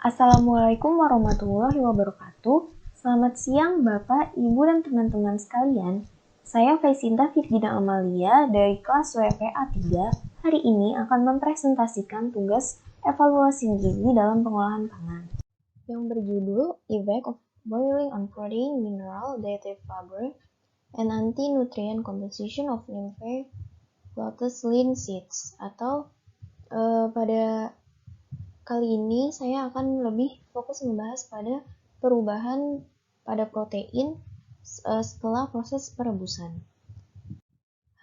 Assalamualaikum warahmatullahi wabarakatuh. Selamat siang Bapak, Ibu, dan teman-teman sekalian. Saya Faisinta Firgina Amalia dari kelas WPA 3 hari ini akan mempresentasikan tugas evaluasi gizi dalam pengolahan pangan yang berjudul Effect of Boiling on Protein, Mineral, Dietary Fiber, and Anti-Nutrient Composition of Nymphaea Lotus Linseeds atau pada kali ini saya akan lebih fokus membahas pada perubahan pada protein setelah proses perebusan.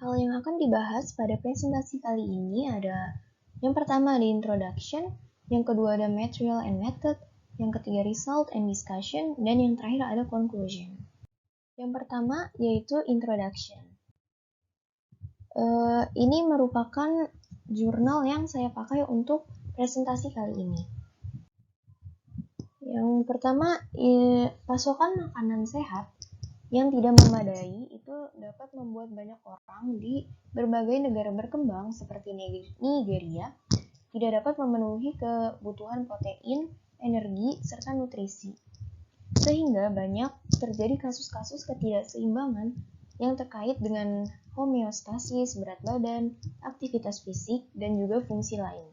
Hal yang akan dibahas pada presentasi kali ini ada yang pertama ada introduction, yang kedua ada material and method, yang ketiga result and discussion, dan yang terakhir ada conclusion. Yang pertama yaitu introduction. Ini merupakan jurnal yang saya pakai untuk presentasi kali ini. Yang pertama, pasokan makanan sehat yang tidak memadai itu dapat membuat banyak orang di berbagai negara berkembang seperti Nigeria tidak dapat memenuhi kebutuhan protein, energi, serta nutrisi. Sehingga banyak terjadi kasus-kasus ketidakseimbangan yang terkait dengan homeostasis, berat badan, aktivitas fisik, dan juga fungsi lain.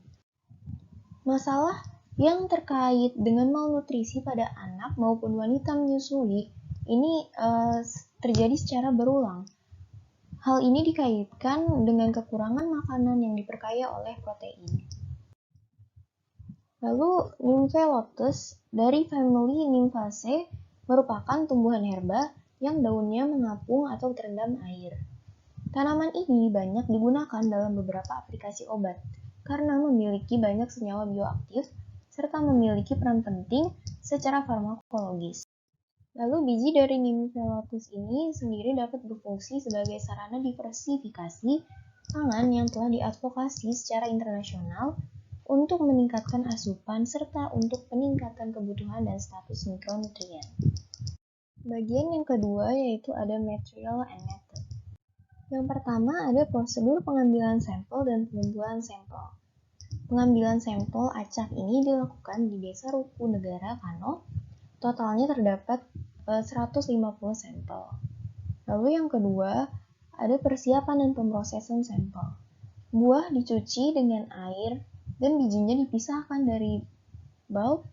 Masalah yang terkait dengan malnutrisi pada anak maupun wanita menyusui ini terjadi secara berulang. Hal ini dikaitkan dengan kekurangan makanan yang diperkaya oleh protein. Lalu Nymphaea lotus dari famili Nymphaceae merupakan tumbuhan herba yang daunnya mengapung atau terendam air. Tanaman ini banyak digunakan dalam beberapa aplikasi obat karena memiliki banyak senyawa bioaktif serta memiliki peran penting secara farmakologis. Lalu biji dari Nymphaea lotus ini sendiri dapat berfungsi sebagai sarana diversifikasi pangan yang telah diadvokasi secara internasional untuk meningkatkan asupan serta untuk peningkatan kebutuhan dan status mikronutrien. Bagian yang kedua yaitu ada material and method. Yang pertama ada prosedur pengambilan sampel dan pengumpulan sampel. Pengambilan sampel acak ini dilakukan di Desa Ruku Negara Kano. Totalnya terdapat 150 sampel. Lalu yang kedua ada persiapan dan pemrosesan sampel. Buah dicuci dengan air dan bijinya dipisahkan dari bulb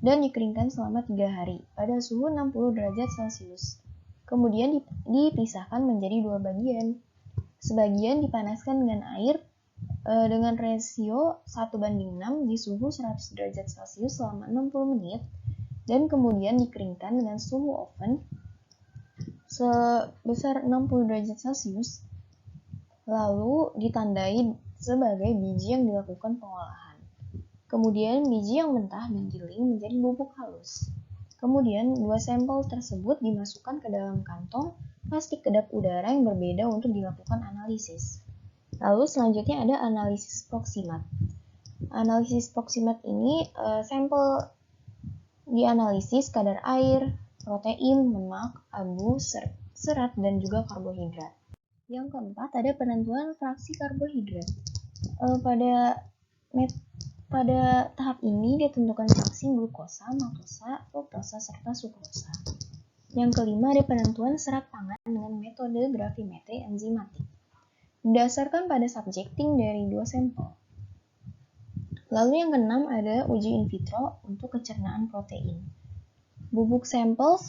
dan dikeringkan selama 3 hari pada suhu 60 derajat Celcius. Kemudian dipisahkan menjadi 2 bagian. Sebagian dipanaskan dengan air dengan rasio 1:6 di suhu 100 derajat Celcius selama 60 menit dan kemudian dikeringkan dengan suhu oven sebesar 60 derajat Celcius lalu ditandai sebagai biji yang dilakukan pengolahan. Kemudian biji yang mentah digiling menjadi bubuk halus. Kemudian 2 sampel tersebut dimasukkan ke dalam kantong plastik kedap udara yang berbeda untuk dilakukan analisis. Lalu selanjutnya ada analisis proksimat. Analisis proksimat ini sampel dianalisis kadar air, protein, lemak, abu, serat, dan juga karbohidrat. Yang keempat ada penentuan fraksi karbohidrat. Pada tahap ini ditentukan fraksi glukosa, maltosa, fruktosa, serta sukrosa. Yang kelima ada penentuan serat pangan dengan metode gravimetri enzimatik. Didasarkan pada subjecting dari 2 sampel. Lalu yang keenam ada uji in vitro untuk kecernaan protein. Bubuk sampel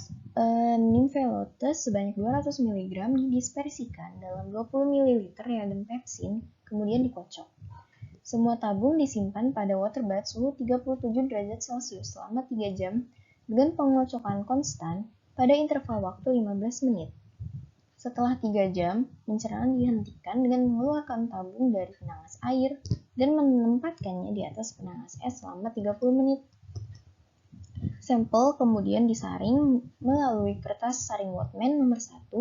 Nymphaea lotus sebanyak 200 mg didispersikan dalam 20 ml reagen pepsin, kemudian dikocok. Semua tabung disimpan pada water bath suhu 37 derajat Celcius selama 3 jam dengan pengocokan konstan pada interval waktu 15 menit. Setelah 3 jam, pencernaan dihentikan dengan mengeluarkan tabung dari penangas air dan menempatkannya di atas penangas es selama 30 menit. Sampel kemudian disaring melalui kertas saring Whatman nomor 1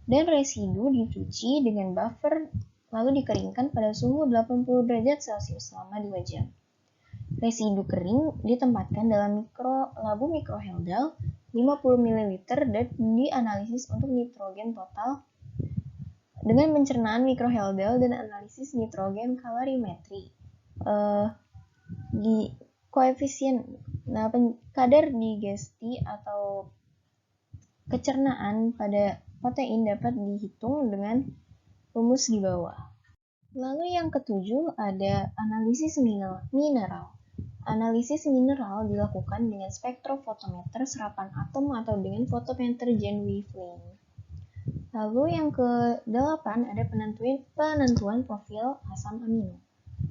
dan residu dicuci dengan buffer lalu dikeringkan pada suhu 80 derajat Celcius selama 2 jam. Residu kering ditempatkan dalam labu mikroheldal 50 ml dan dianalisis untuk nitrogen total dengan pencernaan mikroheldal dan analisis nitrogen kalorimetri. Di koefisien Nah, kadar digesti atau kecernaan pada protein dapat dihitung dengan rumus di bawah. Lalu yang ketujuh ada analisis mineral. Analisis mineral dilakukan dengan spektrofotometer serapan atom atau dengan fotometer Gene wavelength. Lalu yang ke-8 ada penentuan profil asam amino.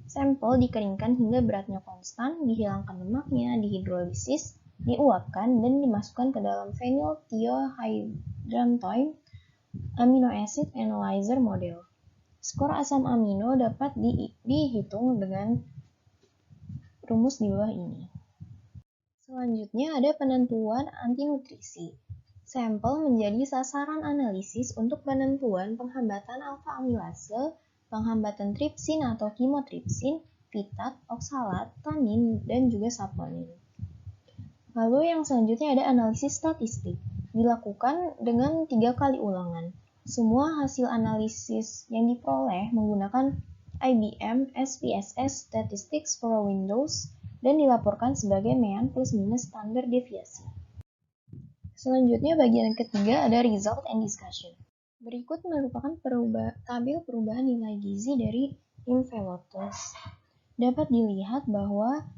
Sampel dikeringkan hingga beratnya konstan, dihilangkan lemaknya, dihidrolisis, diuapkan, dan dimasukkan ke dalam phenylthiohydrantoin amino acid analyzer model. Skor asam amino dapat dihitung dengan rumus di bawah ini. Selanjutnya ada penentuan antinutrisi. Sampel menjadi sasaran analisis untuk penentuan penghambatan alfa amilase, penghambatan tripsin atau kimotripsin, fitat, oksalat, tanin, dan juga saponin. Lalu yang selanjutnya ada analisis statistik. Dilakukan dengan 3 kali ulangan. Semua hasil analisis yang diperoleh menggunakan IBM SPSS Statistics for Windows dan dilaporkan sebagai mean plus minus standar deviasi. Selanjutnya bagian ketiga ada result and discussion. Berikut merupakan tabel perubahan nilai gizi dari Nymphalotus. Dapat dilihat bahwa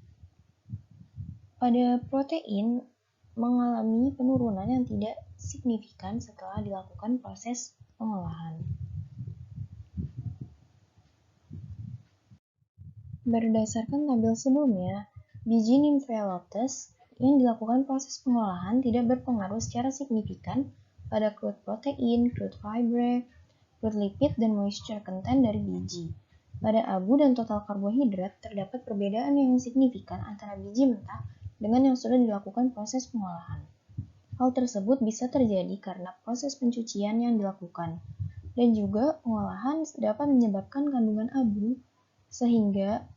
pada protein mengalami penurunan yang tidak signifikan setelah dilakukan proses pengolahan. Berdasarkan tabel sebelumnya, biji Nymphalotus yang dilakukan proses pengolahan tidak berpengaruh secara signifikan pada crude protein, crude fiber, crude lipid, dan moisture content dari biji. Pada abu dan total karbohidrat terdapat perbedaan yang signifikan antara biji mentah dengan yang sudah dilakukan proses pengolahan. Hal tersebut bisa terjadi karena proses pencucian yang dilakukan, dan juga pengolahan dapat menyebabkan kandungan abu, sehingga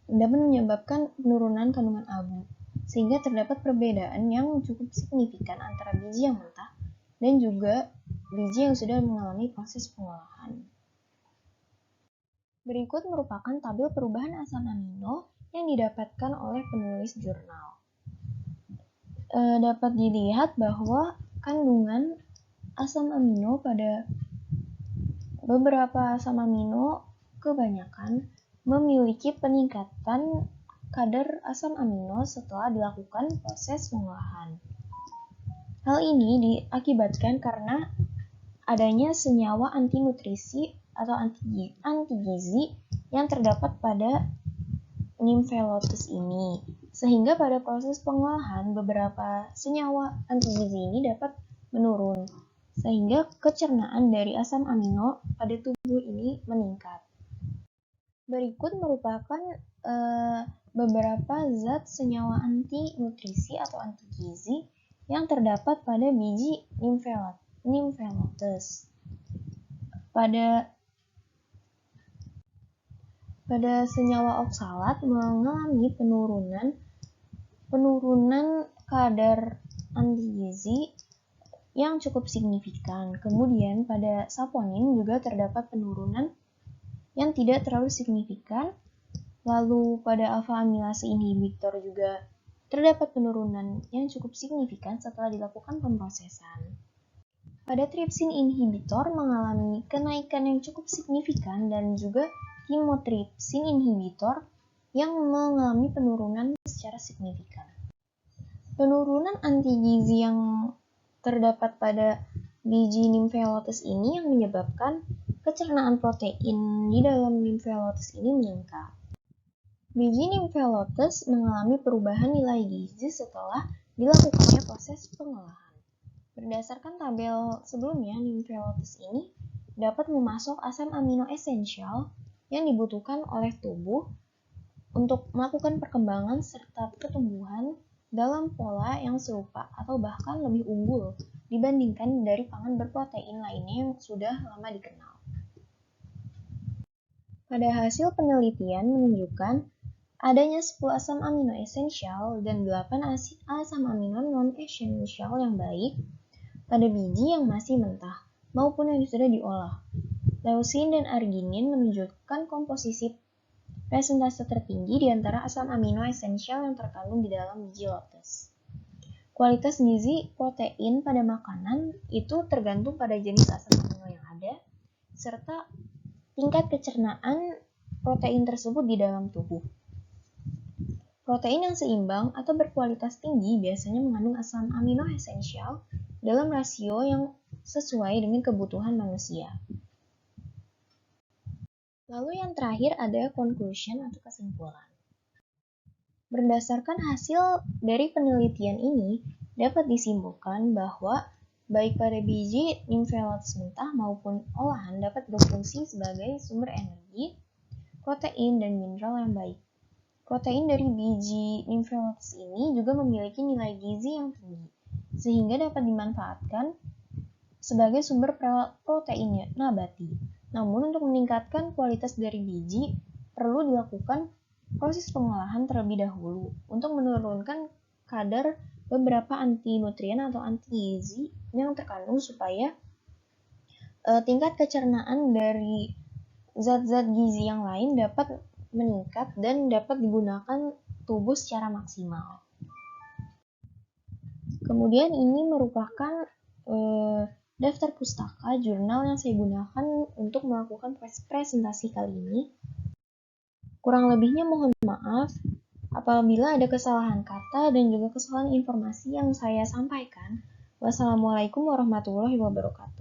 dapat menyebabkan penurunan kandungan abu, sehingga terdapat perbedaan yang cukup signifikan antara biji yang mentah dan juga biji yang sudah mengalami proses pengolahan. Berikut merupakan tabel perubahan asam amino yang didapatkan oleh penulis jurnal. Dapat dilihat bahwa kandungan asam amino pada beberapa asam amino kebanyakan memiliki peningkatan kadar asam amino setelah dilakukan proses pengolahan. Hal ini diakibatkan karena adanya senyawa antinutrisi atau antigizi yang terdapat pada Nymphalotus ini, sehingga pada proses pengolahan beberapa senyawa antigizi ini dapat menurun, sehingga kecernaan dari asam amino pada tubuh ini meningkat. Berikut merupakan beberapa zat senyawa anti-nutrisi atau antigizi yang terdapat pada biji Nymphalotus. Pada senyawa oksalat mengalami penurunan kadar antigizi yang cukup signifikan. Kemudian pada saponin juga terdapat penurunan yang tidak terlalu signifikan. Lalu pada alfa amilase inhibitor juga terdapat penurunan yang cukup signifikan setelah dilakukan pemrosesan. Pada tripsin inhibitor mengalami kenaikan yang cukup signifikan dan juga kimotripsin inhibitor yang mengalami penurunan secara signifikan. Penurunan antigizi yang terdapat pada biji Nymphalotus ini yang menyebabkan kecernaan protein di dalam Nymphalotus ini meningkat. Biji Nymphalotus mengalami perubahan nilai gizi setelah dilakukannya proses pengolahan. Berdasarkan tabel sebelumnya, Nymphalotus ini dapat memasok asam amino esensial yang dibutuhkan oleh tubuh untuk melakukan perkembangan serta pertumbuhan dalam pola yang serupa atau bahkan lebih unggul dibandingkan dari pangan berprotein lainnya yang sudah lama dikenal. Pada hasil penelitian menunjukkan adanya 10 asam amino esensial dan 8 asam amino non-esensial yang baik pada biji yang masih mentah maupun yang sudah diolah. Leucin dan arginin menunjukkan komposisi presentase tertinggi di antara asam amino esensial yang terkandung di dalam biji lotus. Kualitas gizi protein pada makanan itu tergantung pada jenis asam amino yang ada, serta tingkat kecernaan protein tersebut di dalam tubuh. Protein yang seimbang atau berkualitas tinggi biasanya mengandung asam amino esensial dalam rasio yang sesuai dengan kebutuhan manusia. Lalu yang terakhir ada conclusion atau kesimpulan. Berdasarkan hasil dari penelitian ini, dapat disimpulkan bahwa baik pada biji nymphaea lotus mentah maupun olahan dapat berfungsi sebagai sumber energi, protein, dan mineral yang baik. Protein dari biji nymphaea lotus ini juga memiliki nilai gizi yang tinggi, sehingga dapat dimanfaatkan sebagai sumber protein nabati. Namun untuk meningkatkan kualitas dari biji, perlu dilakukan proses pengolahan terlebih dahulu untuk menurunkan kadar beberapa antinutrien atau anti-gizi yang terkandung supaya tingkat kecernaan dari zat-zat gizi yang lain dapat meningkat dan dapat digunakan tubuh secara maksimal. Kemudian ini merupakan daftar pustaka jurnal yang saya gunakan untuk melakukan presentasi kali ini. Kurang lebihnya mohon maaf apabila ada kesalahan kata dan juga kesalahan informasi yang saya sampaikan. Wassalamualaikum warahmatullahi wabarakatuh.